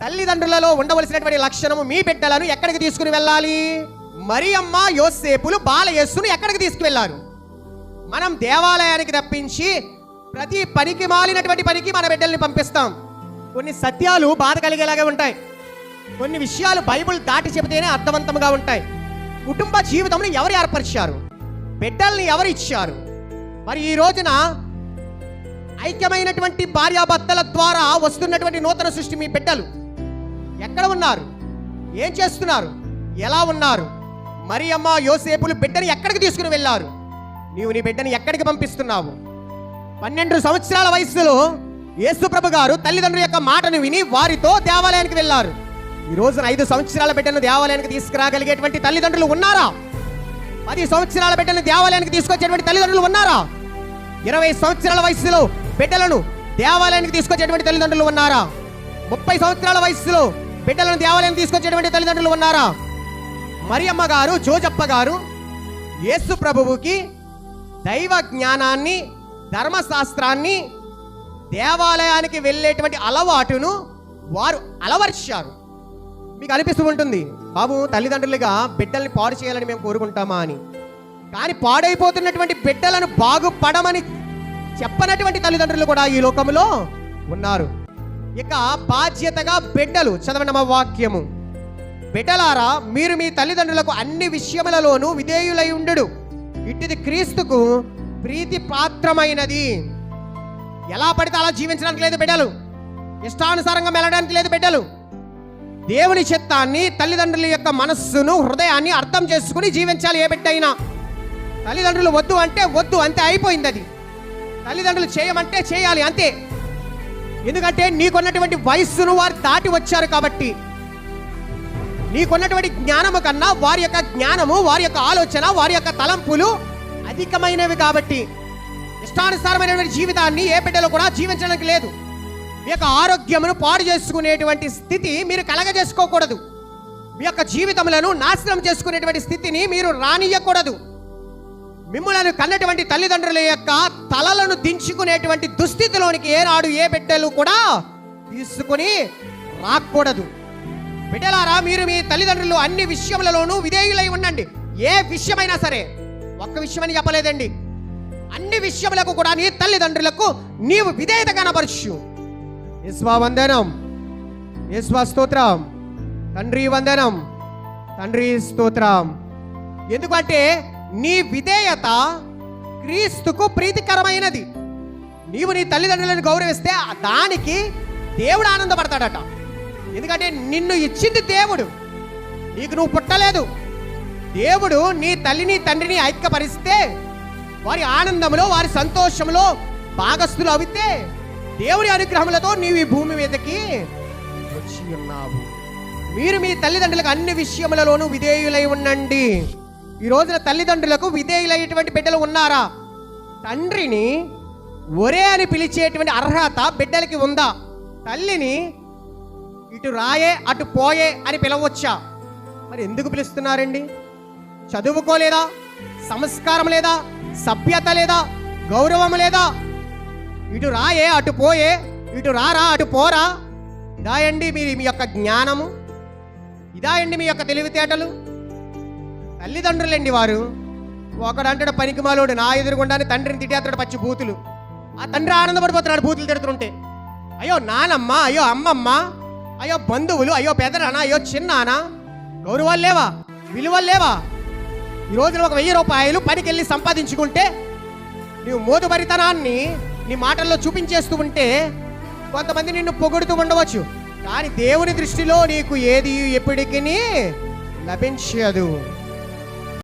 తల్లిదండ్రులలో ఉండవలసినటువంటి లక్షణము మీ బిడ్డలను ఎక్కడికి తీసుకుని వెళ్ళాలి? మరియమ్మ యోసేపులు బాలయేసును ఎక్కడికి తీసుకువెళ్ళారు? మనం దేవాలయానికి తప్పించి ప్రతి పనికి మాలినటువంటి పనికి మన బిడ్డల్ని పంపిస్తాం. కొన్ని సత్యాలు బాధ కలిగేలాగే ఉంటాయి, కొన్ని విషయాలు బైబిల్ దాటి చెబితేనే అర్థవంతంగా ఉంటాయి. కుటుంబ జీవితంలో ఎవరు ఏర్పరిచారు? బిడ్డల్ని ఎవరు ఇచ్చారు? మరి ఈ రోజున ఐక్యమైనటువంటి భార్యాభర్తల ద్వారా వస్తున్నటువంటి నూతన సృష్టి మీ బిడ్డలు ఎక్కడ ఉన్నారు? ఏం చేస్తున్నారు? ఎలా ఉన్నారు? మరియమ్మ యోసేపులు బిడ్డని ఎక్కడికి తీసుకుని వెళ్ళారు? నీవు నీ బిడ్డని ఎక్కడికి పంపిస్తున్నావు? 12 సంవత్సరాల వయసులో యేసుప్రభు గారు తల్లిదండ్రుల యొక్క మాటను విని వారితో దేవాలయానికి వెళ్ళారు. ఈ రోజున 5 సంవత్సరాల బిడ్డను దేవాలయానికి తీసుకురాగలిగేటువంటి తల్లిదండ్రులు ఉన్నారా? 10 సంవత్సరాల బిడ్డను దేవాలయానికి తీసుకొచ్చేటువంటి తల్లిదండ్రులు ఉన్నారా? 20 సంవత్సరాల వయసులో బిడ్డలను దేవాలయానికి తీసుకొచ్చేటువంటి తల్లిదండ్రులు ఉన్నారా? 30 సంవత్సరాల వయసులో బిడ్డలను దేవాలయానికి తీసుకొచ్చేటువంటి తల్లిదండ్రులు ఉన్నారా? మరియమ్మ గారు, జోజప్ప గారు యేసు ప్రభువుకి దైవ జ్ఞానాన్ని, ధర్మశాస్త్రాన్ని, దేవాలయానికి వెళ్ళేటువంటి అలవాటును వారు అలవర్చారు. మీకు అనిపిస్తూ ఉంటుంది, బాబు తల్లిదండ్రులుగా బిడ్డల్ని పాడు చేయాలని మేము కోరుకుంటామా అని. కానీ పాడైపోతున్నటువంటి బిడ్డలను బాగుపడమని చెప్పనటువంటి తల్లిదండ్రులు కూడా ఈ లోకంలో ఉన్నారు. ఇక బాధ్యతగా బిడ్డలు చదవనమ వాక్యము, బిడ్డలారా మీరు మీ తల్లిదండ్రులకు అన్ని విషయములలోనూ విధేయులై ఉండుడు, ఇట్టిది క్రీస్తుకు ప్రీతి పాత్రమైనది. ఎలా పడితే అలా జీవించడానికి లేదు బిడ్డలు, ఇష్టానుసారంగా మెలడానికి లేదు బిడ్డలు. దేవుని చిత్తాన్ని, తల్లిదండ్రుల యొక్క మనస్సును, హృదయాన్ని అర్థం చేసుకుని జీవించాలి ఏ బిడ్డ అయినా. తల్లిదండ్రులు వద్దు అంటే వద్దు, అంతే, అయిపోయింది అది. తల్లిదండ్రులు చేయమంటే చేయాలి, అంతే. ఎందుకంటే నీకున్నటువంటి వయస్సును వారు దాటి వచ్చారు కాబట్టి, నీకున్నటువంటి జ్ఞానము కన్నా వారి యొక్క జ్ఞానము, వారి యొక్క ఆలోచన, వారి యొక్క తలంపులు అధికమైనవి కాబట్టి ఇష్టానుసారమైనటువంటి జీవితాన్ని ఏ బిడ్డలో కూడా జీవించడానికి లేదు. మీ యొక్క ఆరోగ్యమును పాడు చేసుకునేటువంటి స్థితి మీరు కలగజేసుకోకూడదు. మీ యొక్క జీవితములను నాశనం చేసుకునేటువంటి స్థితిని మీరు రానియకూడదు. మిమ్ములను కన్నటువంటి తల్లిదండ్రుల యొక్క తలలను దించుకునేటువంటి దుస్థితిలోనికి ఏనాడు ఏ బిడ్డలు కూడా తీసుకుని రాకూడదు. బిడ్డలారా మీరు మీ తల్లిదండ్రులు అన్ని విషయములలోనూ విధేయులై ఉండండి. ఏ విషయమైనా సరే, ఒక్క విషయమని చెప్పలేదండి, అన్ని విషయములకు కూడా నీ తల్లిదండ్రులకు నీవు విధేయత కనపరచు. యేసువా వందనం, యేసువా స్తోత్రం, తండ్రి వందనం, తండ్రి స్తోత్రం. ఎందుకంటే నీ విధేయత క్రీస్తుకు ప్రీతికరమైనది. నీవు నీ తల్లిదండ్రులను గౌరవిస్తే దానికి దేవుడు ఆనందపడతాడట. ఎందుకంటే నిన్ను ఇచ్చింది దేవుడు, నీకు నువ్వు పుట్టలేదు. దేవుడు నీ తల్లిని తండ్రిని ఐక్యపరిస్తే వారి ఆనందంలో, వారి సంతోషంలో భాగస్థులు అవితే దేవుడి అనుగ్రహములతో నీవు ఈ భూమి మీదకి వచ్చి ఉన్నావు. మీరు మీ తల్లిదండ్రులకు అన్ని విషయములలోనూ విధేయులై ఉండండి. ఈ రోజున తల్లిదండ్రులకు విధేయులైనటువంటి బిడ్డలు ఉన్నారా? తండ్రిని ఒరే అని పిలిచేటువంటి అర్హత బిడ్డలకి ఉందా? తల్లిని ఇటు రాయే అటు పోయే అని పిలవచ్చా? మరి ఎందుకు పిలుస్తున్నారండి? చదువుకోలేదా? సంస్కారం లేదా? సభ్యత లేదా? గౌరవం లేదా? ఇటు రాయే అటు పోయే, ఇటు రారా అటు పోరా, ఇదాయండి మీ యొక్క జ్ఞానము, ఇదాయండి మీ యొక్క తెలివితేటలు. తల్లిదండ్రులండి వారు. ఒకడు అంటాడు పనికిమాలోడు, నా ఎదురుగుండానే తండ్రిని తిట్టేస్తాడు పచ్చి బూతులు. ఆ తండ్రి ఆనందపడిపోతున్నాడు బూతులు తిడుతుంటే. అయ్యో నానమ్మ, అయ్యో అమ్మమ్మ, అయ్యో బంధువులు, అయ్యో పెదనాన్న, అయ్యో చిన్నానా, గౌరవాలు లేవా? విలువలు లేవా? ఈ రోజున ఒక 1000 రూపాయలు పనికి వెళ్ళి సంపాదించుకుంటే నీవు మోదుబరితనాన్ని నీ మాటల్లో చూపించేస్తూ ఉంటే కొంతమంది నిన్ను పొగుడుతూ ఉండవచ్చు. కానీ దేవుని దృష్టిలో నీకు ఏది ఎప్పటికీ లభించదు.